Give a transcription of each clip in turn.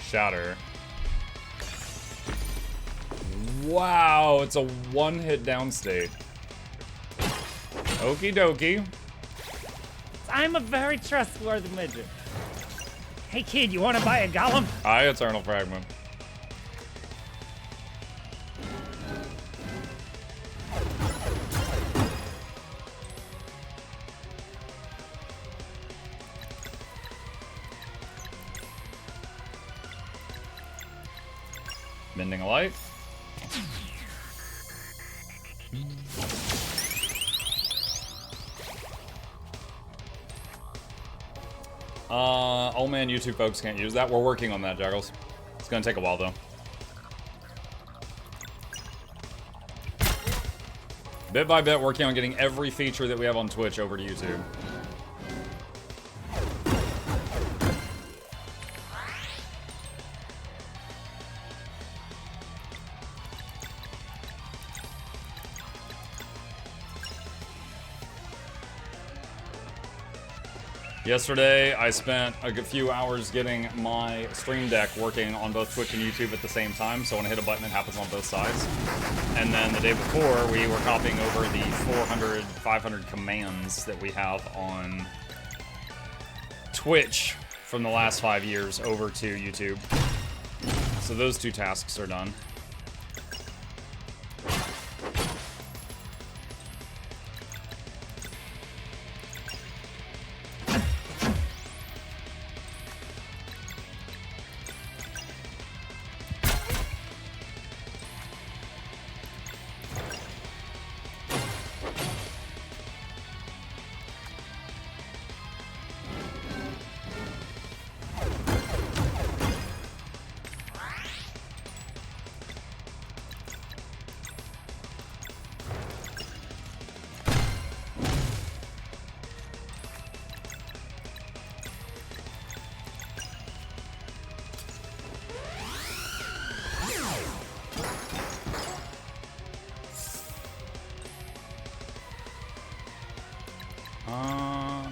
Shatter. Wow, it's a one-hit down state. Okie dokie. I'm a very trustworthy midget. Hey kid, you wanna buy a golem? Aye, Eternal Fragment. Mending a light. Oh man, YouTube folks can't use that. We're working on that, Juggles. It's gonna take a while though. Bit by bit, working on getting every feature that we have on Twitch over to YouTube. Yesterday, I spent a good few hours getting my stream deck working on both Twitch and YouTube at the same time, so when I hit a button, it happens on both sides. And then the day before, we were copying over the 400, 500 commands that we have on Twitch from the last 5 years over to YouTube. So those two tasks are done.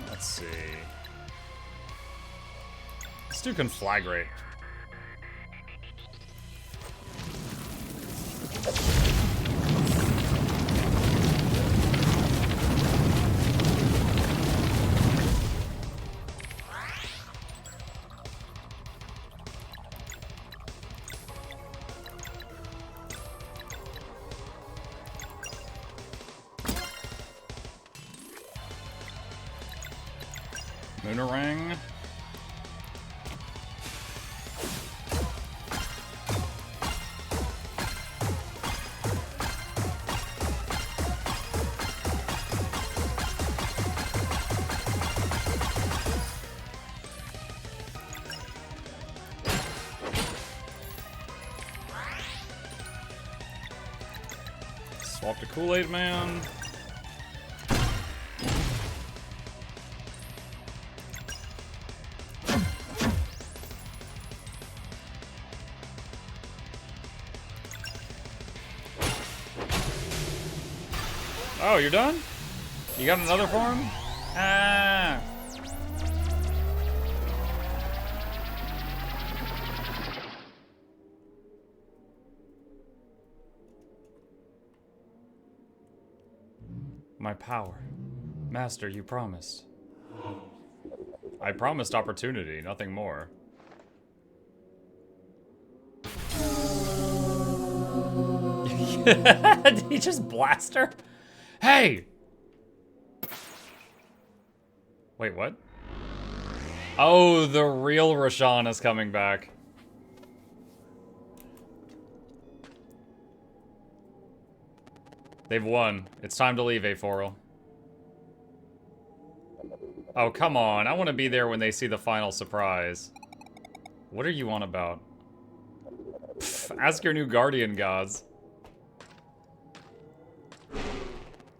Let's see. Let's do Conflagrate. Moonerang. Swap to Kool-Aid Man. Oh, you're done? You got another form? Ah. My power. Master, you promised. I promised opportunity, nothing more. Did he just blast her? Hey! Wait, what? Oh, the real Rashawn is coming back. They've won. It's time to leave, Aforal. Oh, come on. I want to be there when they see the final surprise. What are you on about? Pff, ask your new guardian gods.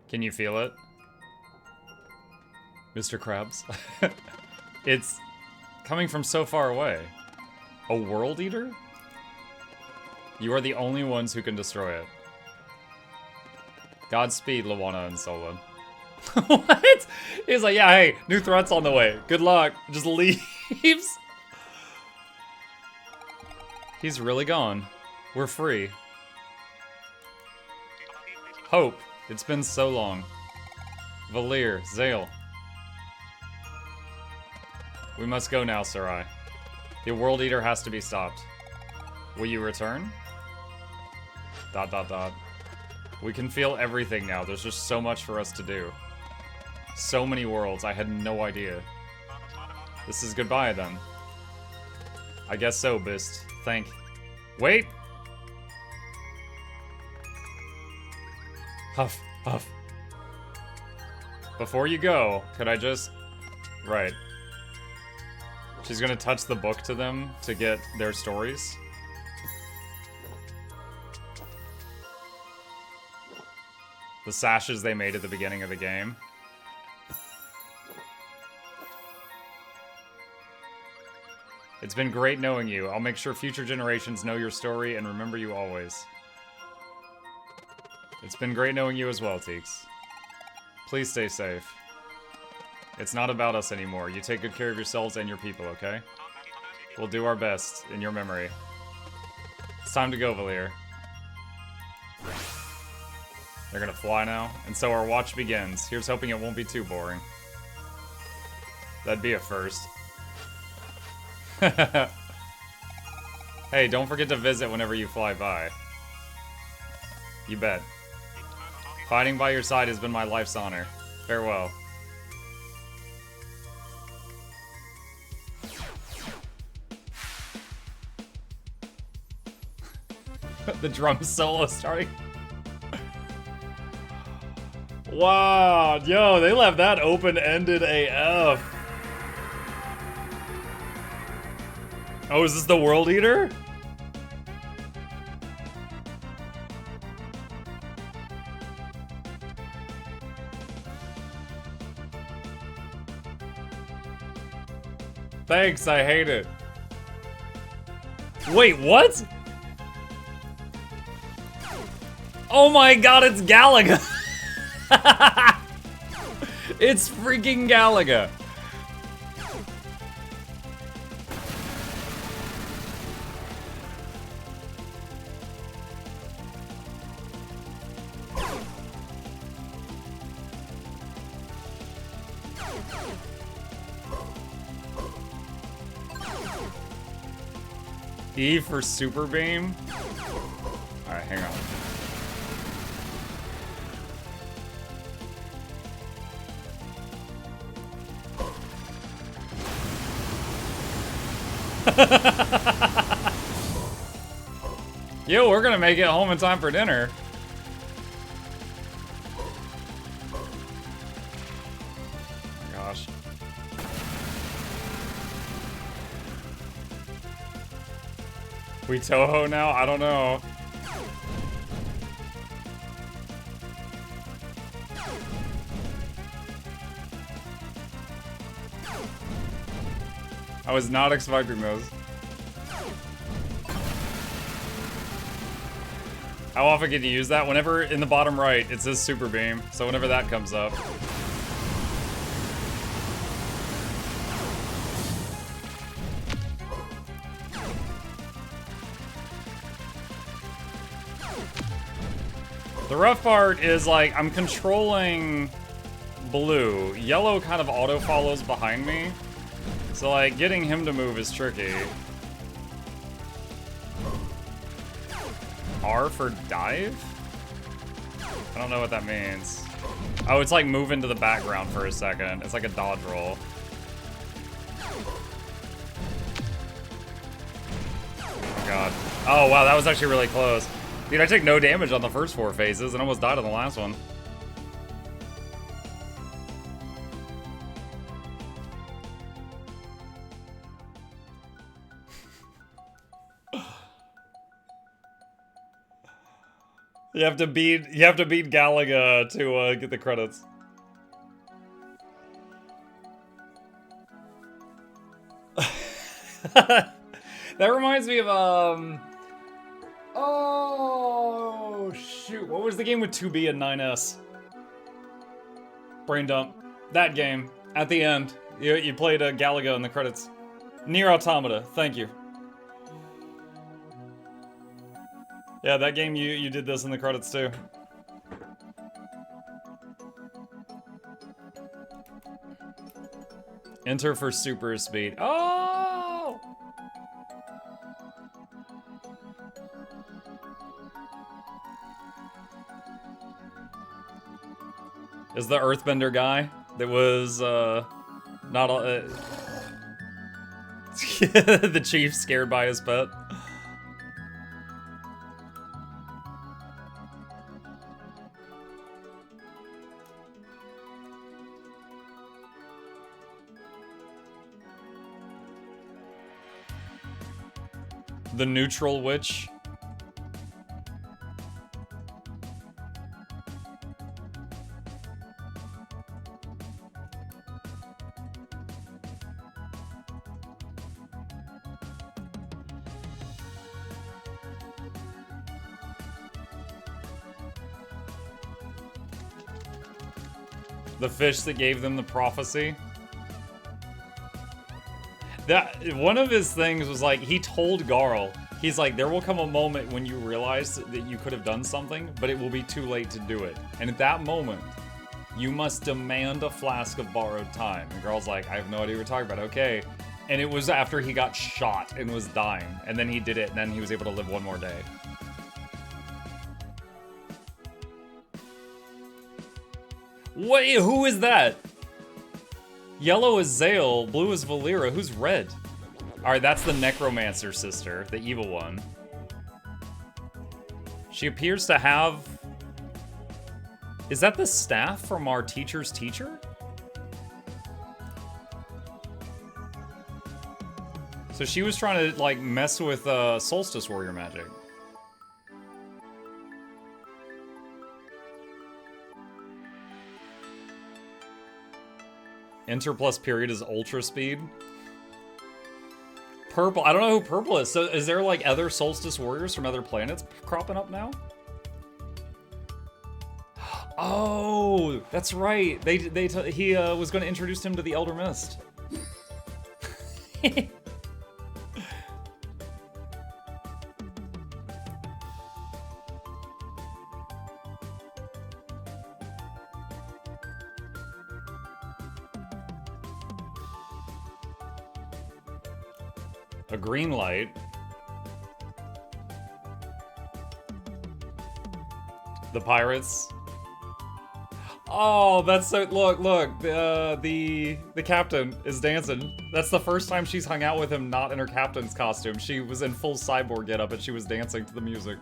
Can you feel it? Mr. Krabs? It's coming from so far away. A world eater? You are the only ones who can destroy it. Godspeed, Lawana and Solon. What? He's like, yeah, hey, new threats on the way. Good luck. Just leaves. He's really gone. We're free. Hope. It's been so long. Valir, Zale. We must go now, Sarai. The World Eater has to be stopped. Will you return? ... We can feel everything now. There's just so much for us to do. So many worlds. I had no idea. This is goodbye, then. I guess so, Bist. Wait! Huff, huff. Before you go, could I just... Right. She's gonna touch the book to them to get their stories. The sashes they made at the beginning of the game. It's been great knowing you. I'll make sure future generations know your story and remember you always. It's been great knowing you as well, Teeks. Please stay safe. It's not about us anymore. You take good care of yourselves and your people, okay? We'll do our best in your memory. It's time to go, Valir. They're gonna fly now, and so our watch begins. Here's hoping it won't be too boring. That'd be a first. Hey, don't forget to visit whenever you fly by. You bet. Fighting by your side has been my life's honor. Farewell. The drum solo starting. Wow, yo, they left that open-ended AF. Oh, is this the World Eater? Thanks, I hate it. Wait, what? Oh my god, it's Galaga! It's freaking Galaga! E for Super Beam? Alright, hang on. Yo, we're gonna make it home in time for dinner. Oh my gosh. We Toho now? I don't know. I was not expecting those. How often can you use that? Whenever in the bottom right, it says Super Beam. So whenever that comes up. The rough part is, like, I'm controlling blue. Yellow kind of auto-follows behind me. So, like, getting him to move is tricky. R for dive? I don't know what that means. Oh, it's like move into the background for a second. It's like a dodge roll. Oh god. Oh wow, that was actually really close. Dude, I took no damage on the first 4 phases and almost died on the last one. You have to beat Galaga to get the credits. That reminds me of oh shoot, what was the game with 2B and 9S? Brain dump. That game. At the end. You played Galaga in the credits. Nier Automata, thank you. Yeah, that game you did this in the credits too. Enter for super speed. Oh! Is the Earthbender guy that was not the chief scared by his pet? The neutral witch. The fish that gave them the prophecy. That one of his things was like, he told Garl, he's like, there will come a moment when you realize that you could have done something, but it will be too late to do it. And at that moment, you must demand a flask of borrowed time. And Garl's like, I have no idea what you're talking about. Okay. And it was after he got shot and was dying. And then he did it, and then he was able to live one more day. Wait, who is that? Yellow is Zale, blue is Valera. Who's red? Alright, that's the Necromancer sister, the evil one. She appears to have... Is that the staff from our teacher's teacher? So she was trying to, like, mess with Solstice Warrior magic. Enter plus period is ultra speed. Purple. I don't know who Purple is. So is there like other Solstice Warriors from other planets cropping up now? Oh, that's right. He was going to introduce him to the Elder Mist. A green light. The pirates. Oh, that's so. Look. The captain is dancing. That's the first time she's hung out with him not in her captain's costume. She was in full cyborg getup and she was dancing to the music.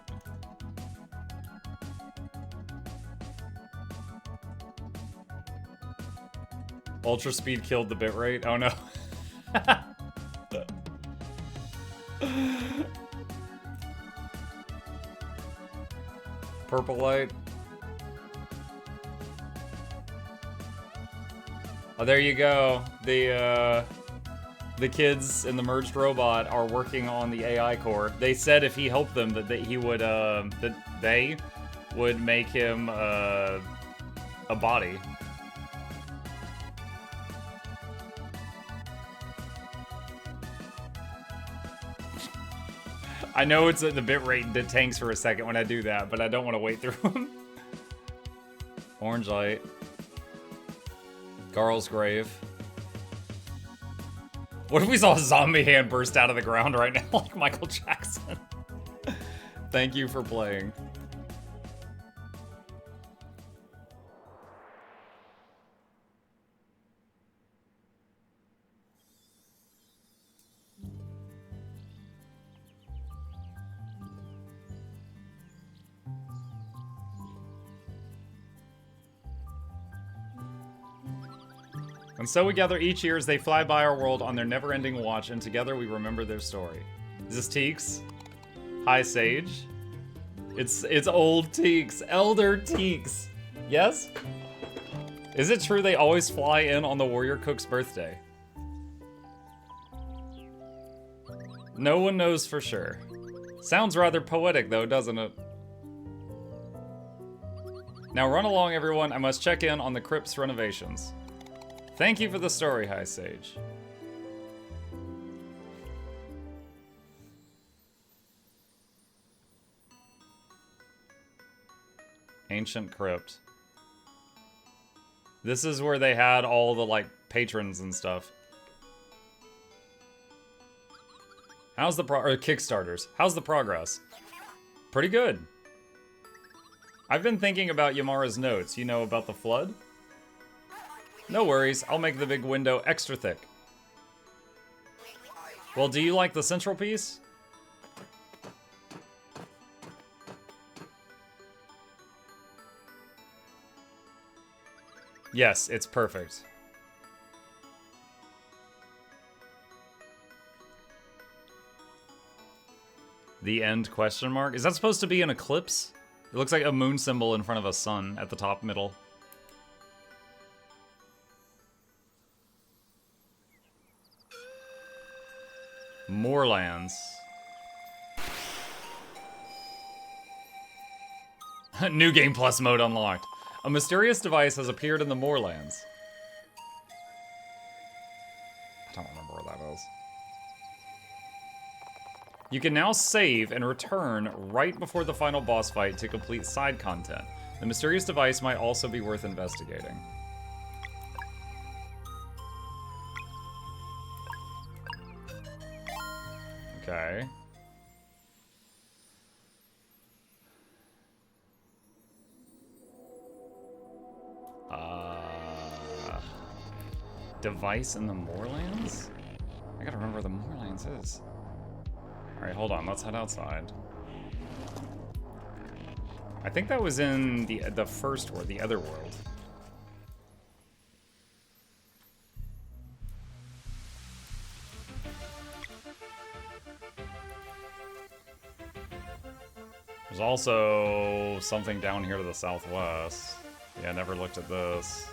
Ultra speed killed the bitrate. Oh no. Purple light. Oh, there you go. The kids in the merged robot are working on the AI core. They said if he helped them that they would make him a body. I know it's the bitrate that tanks for a second when I do that, but I don't want to wait through them. Orange light. Garl's grave. What if we saw a zombie hand burst out of the ground right now like Michael Jackson? Thank you for playing. And so we gather each year as they fly by our world on their never-ending watch, and together we remember their story. Is this Teeks? Hi, Sage. It's old Teeks. Elder Teeks. Yes? Is it true they always fly in on the warrior cook's birthday? No one knows for sure. Sounds rather poetic though, doesn't it? Now run along, everyone. I must check in on the crypt's renovations. Thank you for the story, High Sage. Ancient crypt. This is where they had all the, like, patrons and stuff. How's the or Kickstarters? How's the progress? Pretty good. I've been thinking about Yamara's notes. You know about the flood? No worries, I'll make the big window extra thick. Well, do you like the central piece? Yes, it's perfect. The end question mark? Is that supposed to be an eclipse? It looks like a moon symbol in front of a sun at the top middle. Moorlands. New Game Plus mode unlocked. A mysterious device has appeared in the Moorlands. I don't remember where that is. You can now save and return right before the final boss fight to complete side content. The mysterious device might also be worth investigating. Okay. Device in the Moorlands? I gotta remember where the Moorlands is. Alright, hold on, let's head outside. I think that was in the first world, the other world. There's also something down here to the southwest. Yeah, I never looked at this.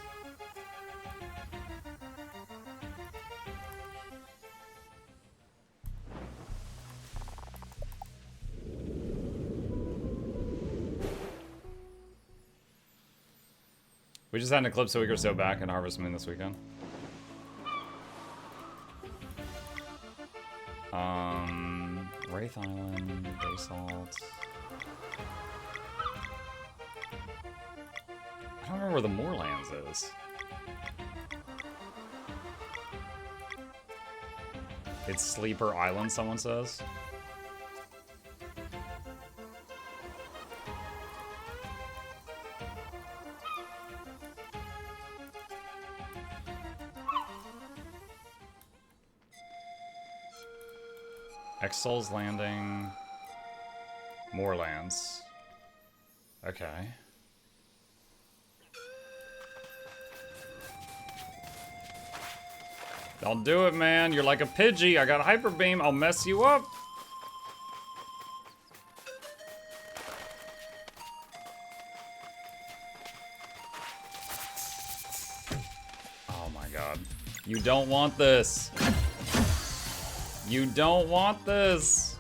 We just had an eclipse a week or so back and Harvest Moon this weekend. Wraith Island, Basalt. I don't remember where the Moorlands is. It's Sleeper Island, someone says. Exol's Landing, Moorlands. Okay. Don't do it, man. You're like a Pidgey. I got a Hyper Beam. I'll mess you up. Oh my god. You don't want this. You don't want this.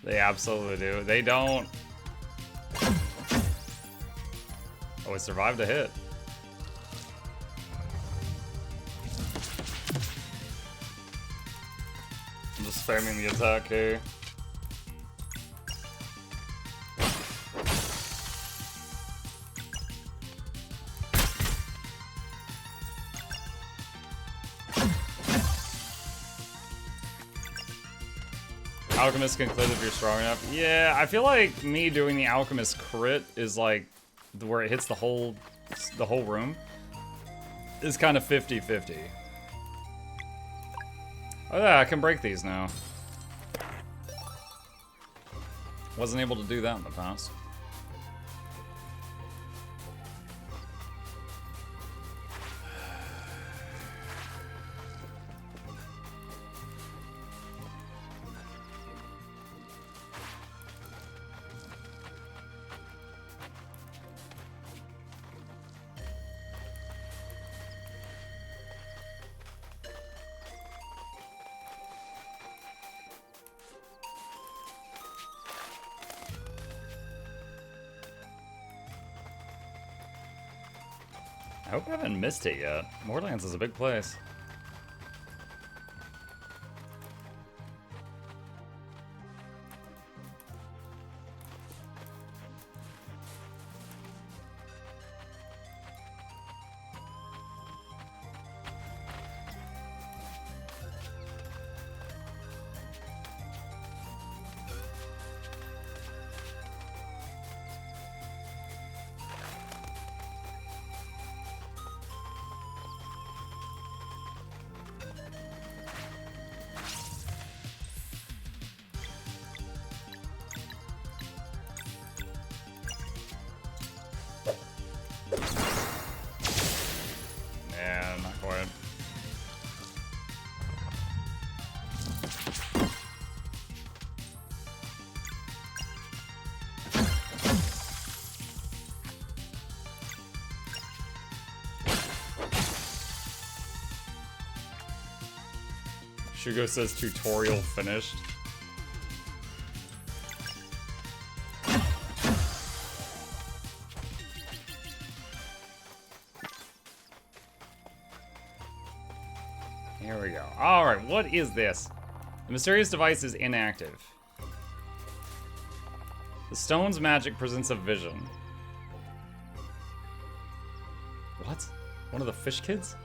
They absolutely do. They don't. Oh, it survived a hit. I'm just spamming the attack here. Alchemist can crit if you're strong enough. Yeah, I feel like me doing the Alchemist crit is like where it hits the whole room is kind of 50-50. Oh yeah, I can break these now. Wasn't able to do that in the past. I hope I haven't missed it yet. Moorlands is a big place. Yeah, not quite. Shugo says tutorial finished. Here we go. Alright, what is this? The mysterious device is inactive. The stone's magic presents a vision. What? One of the fish kids?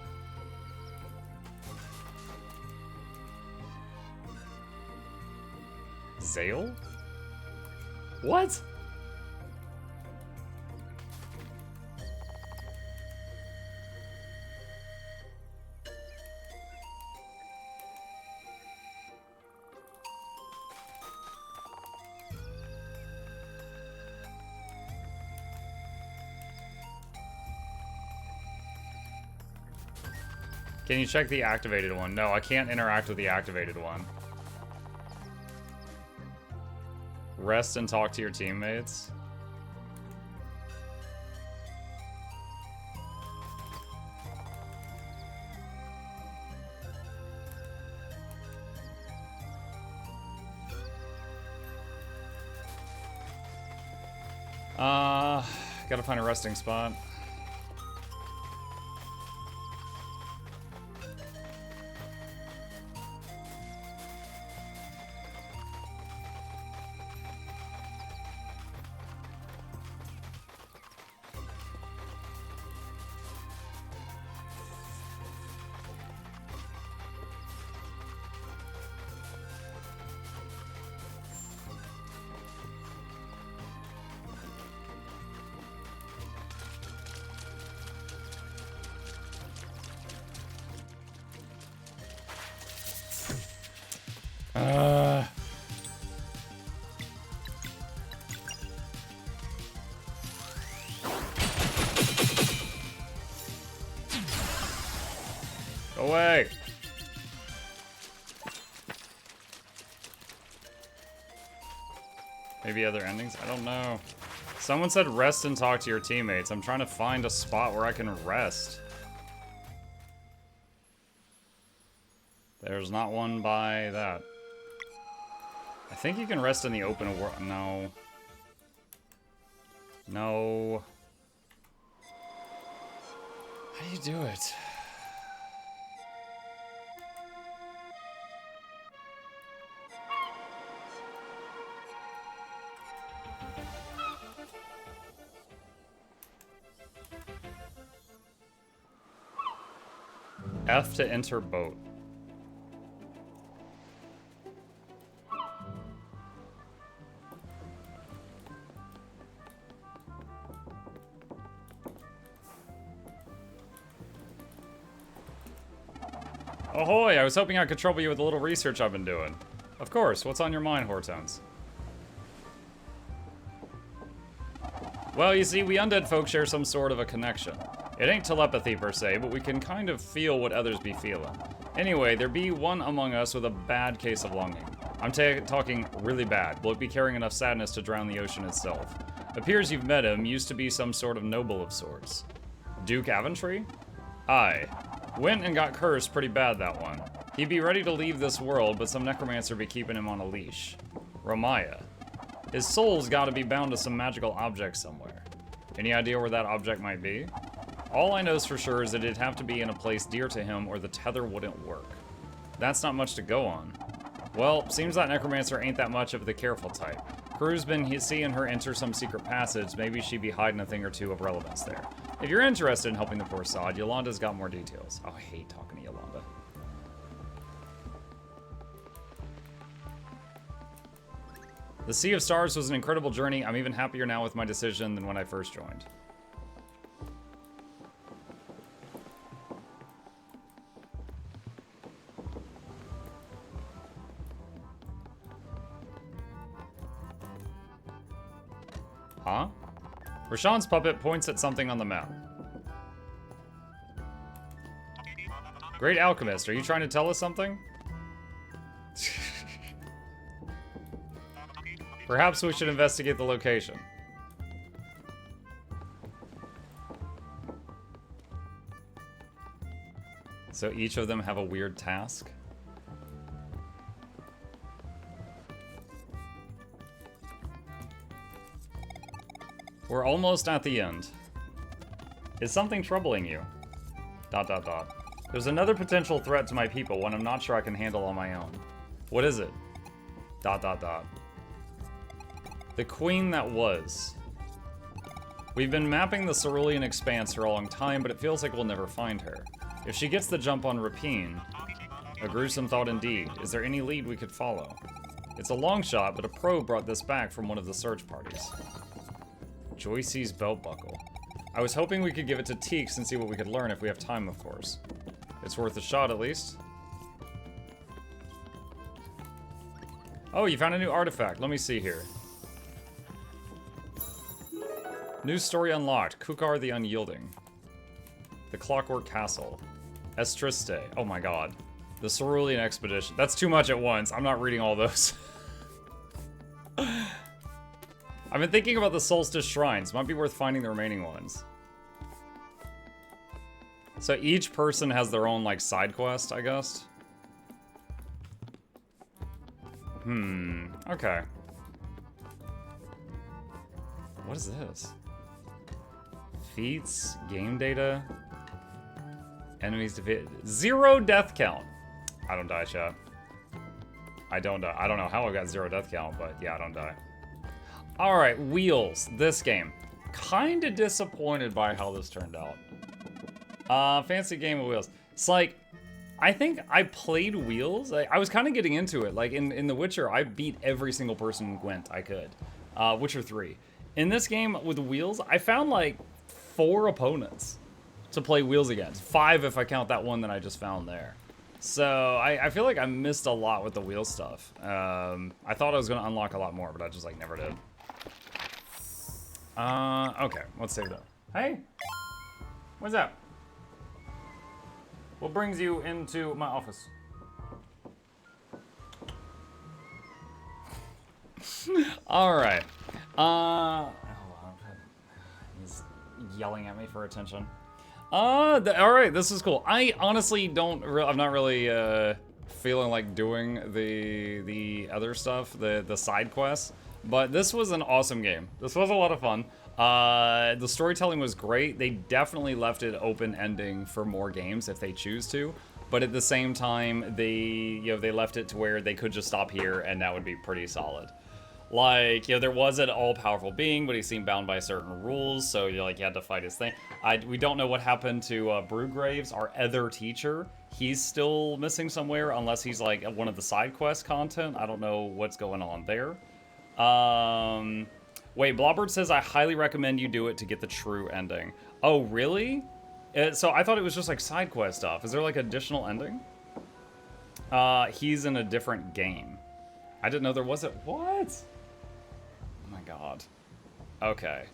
Zale? What? Can you check the activated one? No, I can't interact with the activated one. Rest and talk to your teammates. Gotta find a resting spot. Go away. Maybe other endings? I don't know. Someone said rest and talk to your teammates. I'm trying to find a spot where I can rest. There's not one by that. I think you can rest in the open world. No. No. How do you do it? F to enter boat. Ahoy! I was hoping I could trouble you with a little research I've been doing. Of course, what's on your mind, Hortense? Well, you see, we undead folk share some sort of a connection. It ain't telepathy per se, but we can kind of feel what others be feeling. Anyway, there be one among us with a bad case of longing. I'm talking really bad. Bloke be carrying enough sadness to drown the ocean itself. Appears you've met him, used to be some sort of noble of sorts. Duke Aventry? Aye. Went and got cursed pretty bad, that one. He'd be ready to leave this world, but some necromancer be keeping him on a leash. Ramaya. His soul's gotta be bound to some magical object somewhere. Any idea where that object might be? All I knows for sure is that it'd have to be in a place dear to him or the tether wouldn't work. That's not much to go on. Well, seems that Necromancer ain't that much of the careful type. Crew's been seeing her enter some secret passage. Maybe she'd be hiding a thing or two of relevance there. If you're interested in helping the poor sod, Yolanda's got more details. Oh, I hate talking to Yolanda. The Sea of Stars was an incredible journey. I'm even happier now with my decision than when I first joined. Huh? Rashawn's puppet points at something on the map. Great Alchemist, are you trying to tell us something? Perhaps we should investigate the location. So each of them have a weird task? We're almost at the end. Is something troubling you? ... There's another potential threat to my people, one I'm not sure I can handle on my own. What is it? ... The queen that was. We've been mapping the Cerulean Expanse for a long time, but it feels like we'll never find her. If she gets the jump on Rapine, a gruesome thought indeed. Is there any lead we could follow? It's a long shot, but a probe brought this back from one of the search parties. Joyce's belt buckle. I was hoping we could give it to Teeks and see what we could learn if we have time, of course. It's worth a shot, at least. Oh, you found a new artifact. Let me see here. New story unlocked. Kukar the Unyielding. The Clockwork Castle. Estriste. Oh my god. The Cerulean Expedition. That's too much at once. I'm not reading all those. I've been thinking about the Solstice Shrines. Might be worth finding the remaining ones. So each person has their own, like, side quest, I guess. Okay. What is this? Feats, game data, enemies defeated. 0 death count. I don't die, chat. I don't die. I don't know how I got 0 death count, but yeah, I don't die. Alright, Wheels. This game. Kinda disappointed by how this turned out. Fancy game of Wheels. It's like, I think I played Wheels. I was kind of getting into it. Like, in The Witcher, I beat every single person in Gwent I could. Witcher 3. In this game with Wheels, I found, like, 4 opponents to play Wheels against. 5 if I count that one that I just found there. So, I feel like I missed a lot with the Wheel stuff. I thought I was going to unlock a lot more, but I just, like, never did. Okay, let's save that. Hey! What's up? What brings you into my office? Alright. Hold on. He's yelling at me for attention. Alright, this is cool. I honestly I'm not really, feeling like doing the other stuff, the side quests. But this was an awesome game. This was a lot of fun. The storytelling was great. They definitely left it open-ending for more games if they choose to. But at the same time, they left it to where they could just stop here and that would be pretty solid. Like, there was an all-powerful being, but he seemed bound by certain rules, so you had to fight his thing. We don't know what happened to Brewgraves, our other teacher. He's still missing somewhere, unless he's like one of the side quest content. I don't know what's going on there. Wait, Blobbird says, I highly recommend you do it to get the true ending. Oh, really? So I thought it was just like side quest stuff. Is there like additional ending? He's in a different game. I didn't know there was a... What? Oh my god. Okay.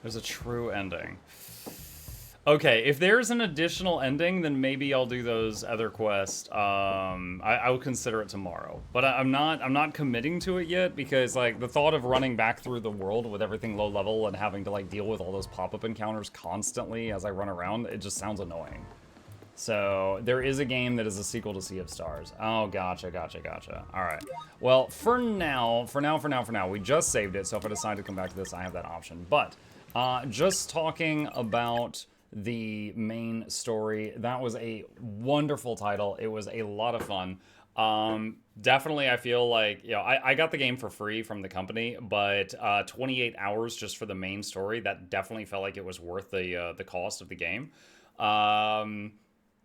There's a true ending. Okay, if there's an additional ending, then maybe I'll do those other quests. I will consider it tomorrow. But I'm not committing to it yet because like the thought of running back through the world with everything low level and having to like deal with all those pop-up encounters constantly as I run around, it just sounds annoying. So there is a game that is a sequel to Sea of Stars. Oh, gotcha. All right. Well, for now, we just saved it. So if I decide to come back to this, I have that option. But just talking about the main story. That was a wonderful title. It was a lot of fun. Definitely, I feel like, I got the game for free from the company, but 28 hours just for the main story, that definitely felt like it was worth the cost of the game. Um,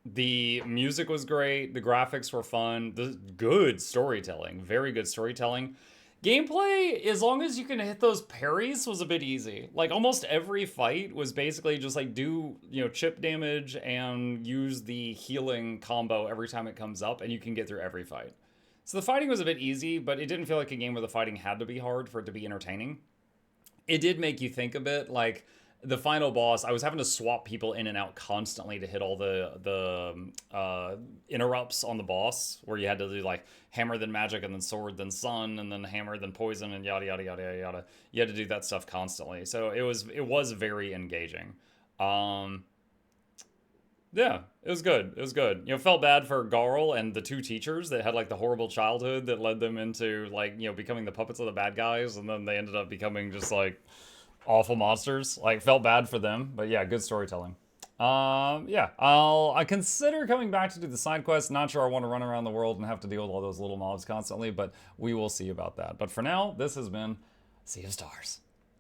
the music was great. The graphics were fun. The good storytelling, very good storytelling. Gameplay, as long as you can hit those parries, was a bit easy. Like almost every fight was basically just like do, chip damage and use the healing combo every time it comes up, and you can get through every fight. So the fighting was a bit easy, but it didn't feel like a game where the fighting had to be hard for it to be entertaining. It did make you think a bit. Like the final boss, I was having to swap people in and out constantly to hit all the interrupts on the boss, where you had to do like hammer then magic and then sword then sun and then hammer then poison and yada yada yada yada. You had to do that stuff constantly, so it was very engaging. Um, yeah, it was good. It was good. Felt bad for Garl and the two teachers that had like the horrible childhood that led them into like, becoming the puppets of the bad guys, and then they ended up becoming just like awful monsters. Like, felt bad for them, but yeah, good storytelling. Yeah, I consider coming back to do the side quests. Not sure I want to run around the world and have to deal with all those little mobs constantly, but we will see about that. But for now, this has been Sea of Stars.